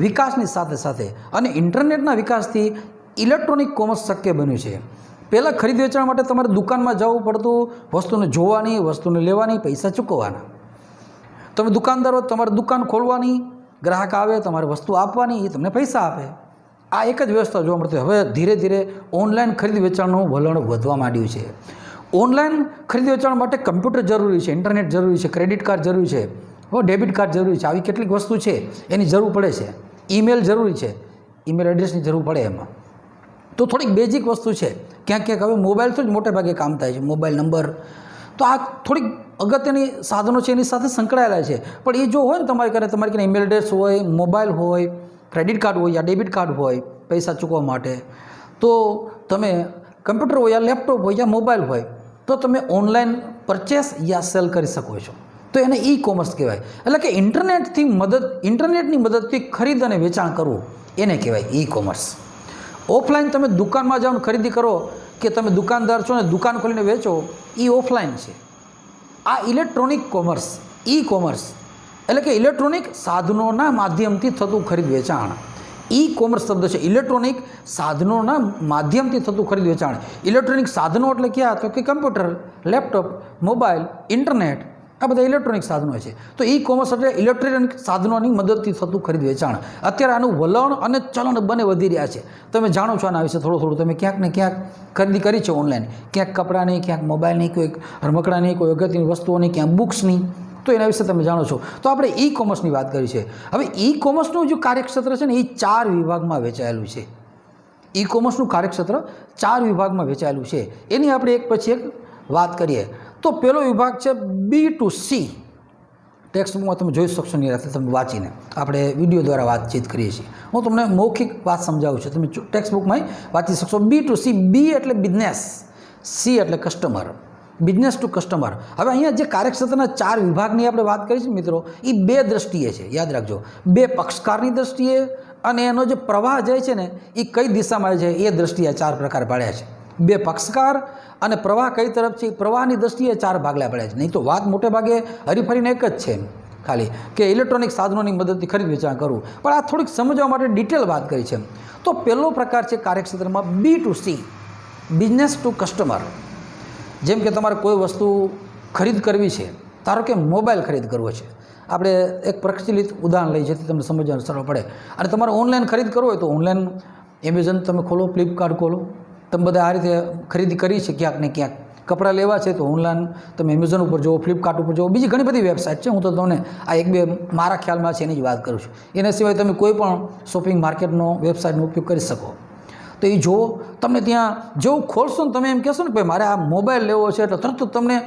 વિકાસની સાથે સાથે અને ઇન્ટરનેટના વિકાસથી ઇલેક્ટ્રોનિક કોમર્સ શક્ય બન્યું છે. પહેલાં ખરીદ વેચાણ માટે તમારે દુકાનમાં જવું પડતું, વસ્તુને જોવાની, વસ્તુને લેવાની, પૈસા ચૂકવવાના. તમે દુકાનદારો તમારે દુકાન ખોલવાની, ગ્રાહક આવે તમારે વસ્તુ આપવાની, એ તમને પૈસા આપે. આ એક જ વ્યવસ્થા જોવા મળતી. હવે ધીરે ધીરે ઓનલાઈન ખરીદ વેચાણનું વલણ વધવા માંડ્યું છે. ઓનલાઈન ખરીદ વેચાણ માટે કમ્પ્યુટર જરૂરી છે, ઇન્ટરનેટ જરૂરી છે, ક્રેડિટ કાર્ડ જરૂરી છે, ડેબિટ કાર્ડ જરૂરી છે. આવી કેટલીક વસ્તુ છે એની જરૂર પડે છે. ઈમેલ જરૂરી છે, ઈમેલ એડ્રેસની જરૂર પડે એમાં. તો થોડીક બેઝિક વસ્તુ છે. ક્યાંક ક્યાંક હવે મોબાઈલથી જ મોટે ભાગે કામ થાય છે, મોબાઈલ નંબર. તો આ થોડીક અગત્યની સાધનો છે, એની સાથે સંકળાયેલા છે. પણ એ જો હોય ને તમારી ઘરે ઈમેલ એડ્રેસ હોય, મોબાઈલ હોય, ક્રેડિટ કાર્ડ હોય યા ડેબિટ કાર્ડ હોય પૈસા ચૂકવવા માટે, તો તમે કમ્પ્યુટર હોય યા લેપટોપ હોય યા મોબાઈલ હોય તો તમે ઓનલાઈન પરચેસ યા સેલ કરી શકો છો. તો એને ઈ કોમર્સ કહેવાય. એટલે કે ઇન્ટરનેટની મદદથી ખરીદ અને વેચાણ કરવું એને કહેવાય ઈ કોમર્સ. ઓફલાઈન તમે દુકાનમાં જાઓ ખરીદી કરો કે તમે દુકાનદાર છો ને દુકાન ખોલીને વેચો, એ ઓફલાઈન છે. આ ઇલેક્ટ્રોનિક કોમર્સ, ઈ કોમર્સ એટલે કે ઇલેક્ટ્રોનિક સાધનોના માધ્યમથી થતું ખરીદ વેચાણ. ઈ કોમર્સ શબ્દ છે. ઇલેક્ટ્રોનિક સાધનોના માધ્યમથી થતું ખરીદ વેચાણ. ઇલેક્ટ્રોનિક સાધનો એટલે ક્યાં? તો કે કમ્પ્યુટર, લેપટોપ, મોબાઈલ, ઇન્ટરનેટ, આ બધા ઇલેક્ટ્રોનિક સાધનો છે. તો ઈ કોમર્સ એટલે ઇલેક્ટ્રોનિક સાધનોની મદદથી થતું ખરીદ વેચાણ. અત્યારે આનું વલણ અને ચલણ બંને વધી રહ્યા છે. તમે જાણો છો આના વિશે થોડું. તમે ક્યાંક ને ક્યાંક ખરીદી કરી છે ઓનલાઈન, ક્યાંક કપડાની, ક્યાંક મોબાઈલની, કોઈ રમકડાની, કોઈ અગત્યની વસ્તુઓની, ક્યાંક બુક્સની. તો એના વિશે તમે જાણો છો. તો આપણે ઈ કોમર્સની વાત કરી છે. હવે ઈ કોમર્સનું જે કાર્યક્ષેત્ર છે ને એ 4 વિભાગમાં વેચાયેલું છે. ઈ કોમર્સનું કાર્યક્ષેત્ર 4 વિભાગમાં વેચાયેલું છે. એની આપણે એક પછી એક વાત કરીએ. તો પહેલો વિભાગ છે B2C. ટેક્સ્ટબુકમાં તમે જોઈ શકશો નહીં, રાતે તમે વાંચીને આપણે વિડીયો દ્વારા વાતચીત કરીએ છીએ. હું તમને મૌખિક વાત સમજાવું છું, તમે ટેક્સ્ટબુકમાં વાંચી શકશો. B2C, B એટલે બિઝનેસ, C એટલે કસ્ટમર, બિઝનેસ ટુ કસ્ટમર. હવે અહીંયા જે કાર્યક્ષેત્રના 4 વિભાગની આપણે વાત કરી છે મિત્રો, એ 2 દ્રષ્ટિએ છે, યાદ રાખજો. 2 પક્ષકારની દ્રષ્ટિએ અને એનો જે પ્રવાહ જાય છે ને એ કઈ દિશામાં જાય છે એ દ્રષ્ટિએ 4 પ્રકાર પાડ્યા છે. 2 પક્ષકાર અને પ્રવાહ કઈ તરફ છે, પ્રવાહની દ્રષ્ટિએ 4 ભાગલા પડ્યા છે. નહીં તો વાત મોટે ભાગે હરીફરીને એક જ છે ખાલી કે ઇલેક્ટ્રોનિક સાધનોની મદદથી ખરીદ વેચાણ કરવું. પણ આ થોડીક સમજવા માટે ડિટેલ વાત કરી છે. તો પહેલો પ્રકાર છે કાર્યક્ષેત્રમાં B2C, બિઝનેસ ટુ કસ્ટમર. જેમ કે તમારે કોઈ વસ્તુ ખરીદ કરવી છે, ધારો કે મોબાઈલ ખરીદ કરવો છે. આપણે એક પ્રચલિત ઉદાહરણ લઈએ જેથી તમને સમજવાનું સરળ પડે. અને તમારે ઓનલાઈન ખરીદ કરવો હોય તો ઓનલાઈન એમેઝોન તમે ખોલો, ફ્લિપકાર્ટ ખોલો. તમે બધા આ રીતે ખરીદી કરી છે ક્યાંક ને ક્યાંક. કપડાં લેવા છે તો ઓનલાઈન તમે એમેઝોન ઉપર જુઓ, ફ્લિપકાર્ટ ઉપર જુઓ, બીજી ઘણી બધી વેબસાઇટ છે. હું તો તમને આ 1-2 મારા ખ્યાલમાં છે એની જ વાત કરું છું. એના સિવાય તમે કોઈ પણ શોપિંગ માર્કેટનો વેબસાઇટનો ઉપયોગ કરી શકો. તો એ જુઓ, તમને ત્યાં જેવું ખોલશો ને તમે એમ કહેશો ને ભાઈ મારે આ મોબાઈલ લેવો છે, એટલે તરત તમને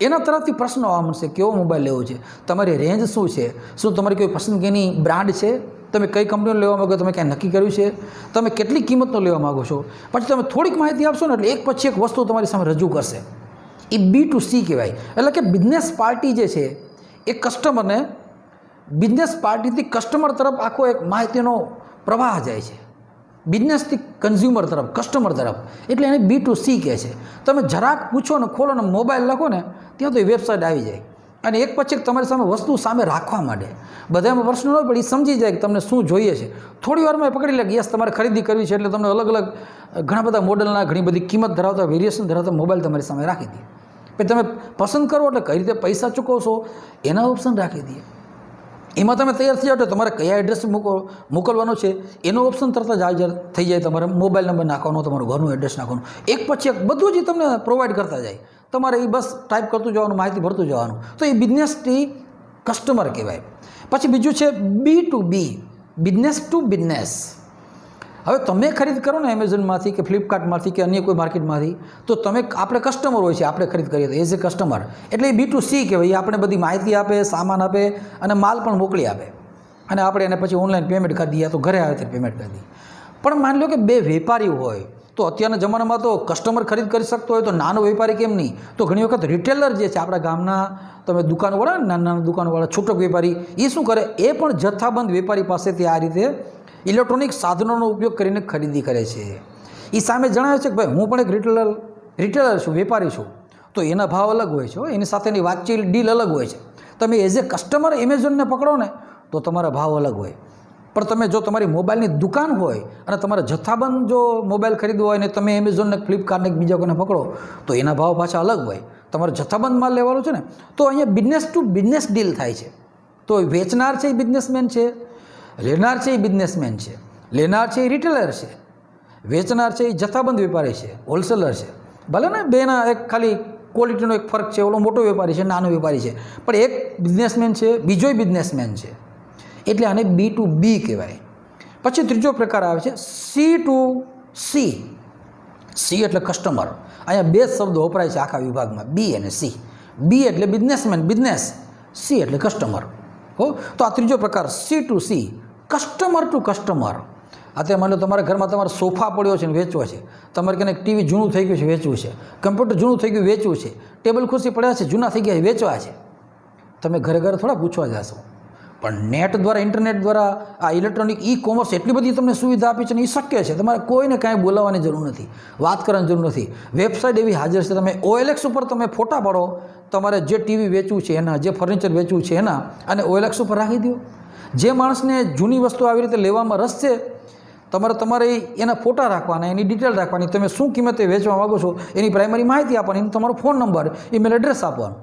એના તરફથી પ્રશ્ન આવવા મળશે કેવો મોબાઈલ લેવો છે, તમારી રેન્જ શું છે, શું તમારી કોઈ પસંદગીની બ્રાન્ડ છે, તમે કઈ કંપનીનો લેવા માગો, તમે ક્યાંય નક્કી કર્યું છે, તમે કેટલી કિંમતનો લેવા માગો છો. પછી તમે થોડીક માહિતી આપશો ને એટલે એક પછી એક વસ્તુ તમારી સામે રજૂ કરશે. એ B2C કહેવાય. એટલે કે બિઝનેસ પાર્ટી જે છે એ કસ્ટમરને, બિઝનેસ પાર્ટીથી કસ્ટમર તરફ આખો એક માહિતીનો પ્રવાહ જાય છે, બિઝનેસથી કન્ઝ્યુમર તરફ, કસ્ટમર તરફ. એટલે એને B2C કહે છે. તમે જરાક પૂછો ને, ખોલો ને, મોબાઈલ લખો ને, ત્યાં તો એ વેબસાઇટ આવી જાય અને એક પછી એક તમારી સામે વસ્તુ સામે રાખવા માંડે. બધામાં પ્રશ્ન ન પડે, એ સમજી જાય કે તમને શું જોઈએ છે. થોડી વારમાં પકડી લે કે યસ તમારે ખરીદી કરવી છે, એટલે તમને અલગ અલગ ઘણા બધા મોડલના, ઘણી બધી કિંમત ધરાવતા, વેરિએશન ધરાવતા મોબાઈલ તમારી સામે રાખી દે. પછી તમે પસંદ કરો એટલે કઈ રીતે પૈસા ચૂકવશો એના ઓપ્શન રાખી દે. એમાં તમે તૈયાર થઈ જાઓ તો તમારે કયા એડ્રેસ મોકલવાનો છે એનો ઓપ્શન તરત જ થઈ જાય. તમારે મોબાઈલ નંબર નાખવાનો, તમારું ઘરનું એડ્રેસ નાખવાનું, એક પછી એક બધું જ તમને પ્રોવાઈડ કરતા જાય. તમારે એ બસ ટાઈપ કરતું જવાનું, માહિતી ભરતું જવાનું. તો એ બિઝનેસથી કસ્ટમર કહેવાય. પછી બીજું છે B2B, બિઝનેસ ટુ બિઝનેસ. હવે તમે ખરીદ કરો ને એમેઝોનમાંથી કે ફ્લિપકાર્ટમાંથી કે અન્ય કોઈ માર્કેટમાંથી, તો તમે, આપણે કસ્ટમર હોય છે, આપણે ખરીદ કરીએ તો એઝ એ કસ્ટમર, એટલે એ B2C કહેવાય. એ આપણે બધી માહિતી આપે, સામાન આપે અને માલ પણ મોકલી આપે અને આપણે એને પછી ઓનલાઈન પેમેન્ટ કરી દઈએ, તો ઘરે આવે ત્યારે પેમેન્ટ કરી દઈએ. પણ માની લો કે 2 વેપારી હોય તો અત્યારના જમાનામાં તો કસ્ટમર ખરીદ કરી શકતો હોય તો નાનો વેપારી કેમ નહીં? તો ઘણી વખત રિટેલર જે છે આપણા ગામના, તમે દુકાનવાળા, નાના દુકાનવાળા, છૂટક વેપારી, એ શું કરે, એ પણ જથ્થાબંધ વેપારી પાસેથી આ રીતે ઇલેક્ટ્રોનિક સાધનોનો ઉપયોગ કરીને ખરીદી કરે છે. એ સામે જણાવે છે કે ભાઈ હું પણ એક રિટેલર છું, વેપારી છું, તો એના ભાવ અલગ હોય છે, એની સાથેની વાતચીત ડીલ અલગ હોય છે. તમે એઝ એ કસ્ટમર એમેઝોનને પકડો ને તો તમારા ભાવ અલગ હોય. પણ તમે જો તમારી મોબાઈલની દુકાન હોય અને તમારે જથ્થાબંધ જો મોબાઈલ ખરીદવો હોય ને તમે એમેઝોનને ફ્લિપકાર્ટને બીજા કોઈને પકડો તો એના ભાવ પાછા અલગ હોય. તમારે જથ્થાબંધ માલ લેવાનો છે ને તો અહીંયા બિઝનેસ ટુ બિઝનેસ ડીલ થાય છે. તો વેચનાર છે એ બિઝનેસમેન છે, લેનાર છે એ બિઝનેસમેન છે, લેનાર છે એ રિટેલર છે, વેચનાર છે એ જથ્થાબંધ વેપારી છે, હોલસેલર છે. ભલે ને બેના એક ખાલી ક્વોલિટીનો એક ફરક છે, ઓલો મોટો વેપારી છે, નાનો વેપારી છે, પણ એક બિઝનેસમેન છે, બીજો બિઝનેસમેન છે. એટલે આને B2B કહેવાય. પછી ત્રીજો પ્રકાર આવે છે C2C. C એટલે કસ્ટમર. અહીંયા બે શબ્દો વપરાય છે આખા વિભાગમાં, B અને C. B એટલે બિઝનેસમેન, બિઝનેસ, C એટલે કસ્ટમર. હો, તો આ ત્રીજો પ્રકાર C2C, કસ્ટમર ટુ કસ્ટમર. અત્યારે માની લો તમારા ઘરમાં તમારો સોફા પડ્યો છે ને વેચવો છે, તમારે કંઈક ટીવી જૂનું થઈ ગયું છે વેચવું છે, કમ્પ્યુટર જૂનું થઈ ગયું વેચવું છે, ટેબલ ખુરશી પડ્યા છે જૂના થઈ ગયા વેચવા છે. તમે ઘરે ઘરે થોડા પૂછવા જશો, પણ નેટ દ્વારા, ઇન્ટરનેટ દ્વારા આ ઇલેક્ટ્રોનિક કોમર્સ એટલી બધી તમને સુવિધા આપી છે ને એ શક્ય છે. તમારે કોઈને કાંઈ બોલાવવાની જરૂર નથી, વાત કરવાની જરૂર નથી. વેબસાઇટ એવી હાજર છે, તમે OLX ઉપર તમે ફોટા પાડો, તમારે જે ટીવી વેચવું છે એના, જે ફર્નિચર વેચવું છે એના, અને OLX ઉપર રાખી દો. જે માણસને જૂની વસ્તુ આવી રીતે લેવામાં રસ છે, તમારે એના ફોટા રાખવાના, એની ડિટેલ રાખવાની, તમે શું કિંમતે વેચવા માગો છો એની પ્રાઇમરી માહિતી આપવાની, એનો તમારો ફોન નંબર, ઈમેલ એડ્રેસ આપવાનું.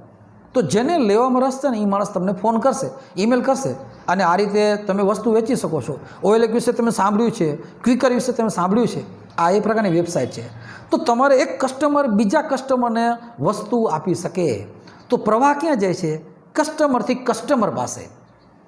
તો જેને લેવામાં રસ છે ને એ માણસ તમને ફોન કરશે, ઈમેલ કરશે, અને આ રીતે તમે વસ્તુ વેચી શકો છો. OLX વિશે તમે સાંભળ્યું છે, ક્વિકર વિશે તમે સાંભળ્યું છે, આ એ પ્રકારની વેબસાઇટ છે. તો તમારે એક કસ્ટમર બીજા કસ્ટમરને વસ્તુ આપી શકે તો પ્રવાહ ક્યાં જાય છે? કસ્ટમરથી કસ્ટમર પાસે.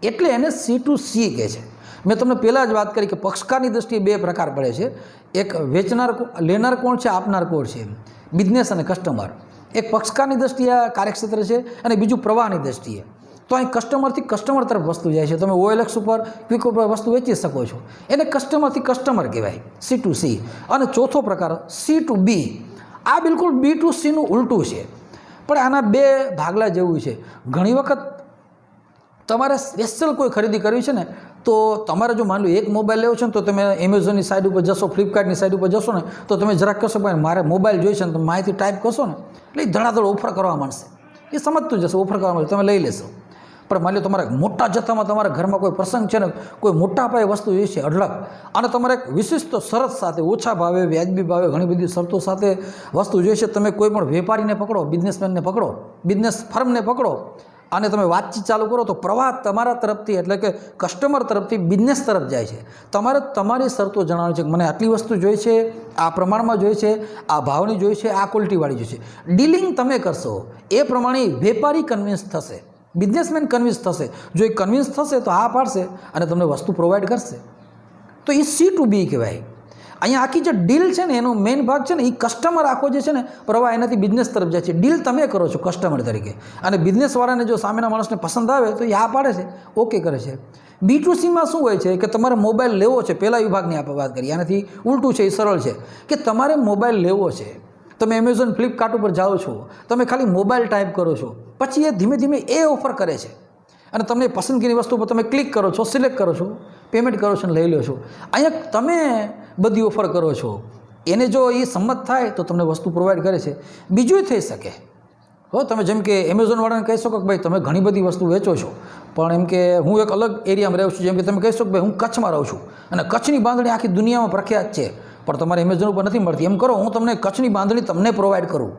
એટલે એને C2C કહે છે. મેં તમને પહેલાં જ વાત કરી કે પક્ષકારની દૃષ્ટિએ બે પ્રકાર પડે છે. એક વેચનાર, લેનાર કોણ છે, આપનાર કોણ છે, બિઝનેસ અને કસ્ટમર. એક પક્ષકારની દૃષ્ટિએ કાર્યક્ષેત્ર છે અને બીજું પ્રવાહની દૃષ્ટિએ. તો અહીં કસ્ટમરથી કસ્ટમર તરફ વસ્તુ જાય છે. તમે OLX ઉપર, ક્વિક ઉપર વસ્તુ વેચી શકો છો, એને કસ્ટમરથી કસ્ટમર કહેવાય, C2C. અને ચોથો પ્રકાર C2B. આ બિલકુલ B2Cનું ઉલટું છે, પણ આના બે ભાગલા જેવું છે. ઘણી વખત તમારે સ્પેશિયલ કોઈ ખરીદી કરવી છે ને તો તમારે જો માની લો એક મોબાઈલ લેવો છે ને તો તમે એમેઝોનની સાઇટ ઉપર જશો, ફ્લિપકાર્ટની સાઇટ ઉપર જશો ને તો તમે જરાક કહેશો ભાઈ મારે મોબાઈલ જોઈશે ને તમે માહિતી ટાઈપ કરશો ને એટલે એ ધડાધડ ઓફર કરવા માંડશે. એ સમજતું જશે, ઓફર કરવા માંડશે, તમે લઈ લેશો. પણ માની લો તમારે મોટા જથ્થામાં તમારા ઘરમાં કોઈ પ્રસંગ છે ને, કોઈ મોટા પાયે વસ્તુ જોઈએ છે અઢળક, અને તમારે એક વિશિષ્ટ શરત સાથે, ઓછા ભાવે, વ્યાજબી ભાવે, ઘણી બધી શરતો સાથે વસ્તુ જોઈએ છે, તમે કોઈ પણ વેપારીને પકડો, બિઝનેસમેનને પકડો, બિઝનેસ ફર્મને પકડો અને તમે વાતચીત ચાલુ કરો તો પ્રવાહ તમારા તરફથી, એટલે કે કસ્ટમર તરફથી બિઝનેસ તરફ જાય છે. તમારે તમારી શરતો જણાવવી છે કે મને આટલી વસ્તુ જોઈએ છે, આ પ્રમાણમાં જોઈએ છે, આ ભાવની જોઈએ છે, આ ક્વોલિટીવાળી જોઈએ છે. ડીલિંગ તમે કરશો એ પ્રમાણે વેપારી કન્વિન્સ થશે, બિઝનેસમેન કન્વિન્સ થશે. જો એ કન્વિન્સ થશે તો હા પાડશે અને તમને વસ્તુ પ્રોવાઈડ કરશે. તો એ C2B કહેવાય. અહીંયા આખી જે ડીલ છે ને એનો મેઇન ભાગ છે ને એ કસ્ટમર આખો જે છે ને પ્રવાહ એનાથી બિઝનેસ તરફ જાય છે. ડીલ તમે કરો છો કસ્ટમર તરીકે, અને બિઝનેસવાળાને જો સામેના માણસને પસંદ આવે તો એ હા પાડે છે, ઓકે કરે છે. B2Cમાં શું હોય છે કે તમારે મોબાઈલ લેવો છે, પહેલા વિભાગની આપણે વાત કરીએ, આનાથી ઉલટું છે, એ સરળ છે કે તમારે મોબાઈલ લેવો છે, તમે એમેઝોન, ફ્લિપકાર્ટ ઉપર જાઓ છો, તમે ખાલી મોબાઈલ ટાઈપ કરો છો, પછી એ ધીમે ધીમે એ ઓફર કરે છે અને તમને પસંદગીની વસ્તુ પર તમે ક્લિક કરો છો, સિલેક્ટ કરો છો, પેમેન્ટ કરો છો અને લઈ લો છો. અહીંયા તમે બધી ઓફર કરો છો, એને જો એ સંમત થાય તો તમને વસ્તુ પ્રોવાઈડ કરે છે. બીજું થઈ શકે હો, તમે જેમ કે એમેઝોનવાળાને કહી શકો કે ભાઈ તમે ઘણી બધી વસ્તુ વેચો છો, પણ એમ કે હું એક અલગ એરિયામાં રહું છું, જેમ કે તમે કહી શકો કે ભાઈ હું કચ્છમાં રહું છું અને કચ્છની બાંધણી આખી દુનિયામાં પ્રખ્યાત છે, પણ તમારે એમેઝોન ઉપર નથી મળતી. એમ કરો, હું તમને કચ્છની બાંધણી તમને પ્રોવાઈડ કરું,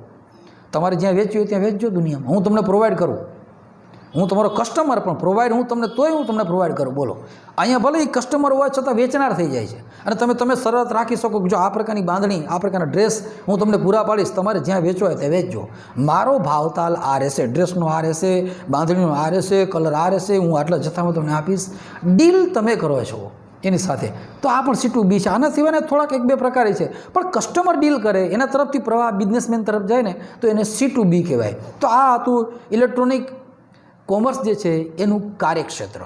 તમારે જ્યાં વેચવી હોય ત્યાં વેચજો દુનિયામાં, હું તમને પ્રોવાઈડ કરું. હું તમારો કસ્ટમર પણ પ્રોવાઈડ હું તમને, તોય હું તમને પ્રોવાઈડ કરું. બોલો, અહીંયા ભલે એ કસ્ટમર હોવા છતાં વેચનાર થઈ જાય છે અને તમે શરત રાખી શકો કે જો આ પ્રકારની બાંધણી, આ પ્રકારના ડ્રેસ હું તમને પૂરા પાડીશ, તમારે જ્યાં વેચવો હોય ત્યાં વેચજો, મારો ભાવતાલ આ રહેશે, ડ્રેસનો આ રહેશે, બાંધણીનો આ રહેશે, કલર આ રહેશે, હું આટલા જથ્થામાં તમને આપીશ. ડીલ તમે કરો છો એની સાથે. તો આ પણ C2B છે. આના સિવાયને થોડાક એક બે પ્રકારે છે, પણ કસ્ટમર ડીલ કરે એના તરફથી પ્રવાહ બિઝનેસમેન તરફ જાય ને તો એને C2B કહેવાય. તો આ હતું ઇલેક્ટ્રોનિક કોમર્સ જે છે એનું કાર્યક્ષેત્ર.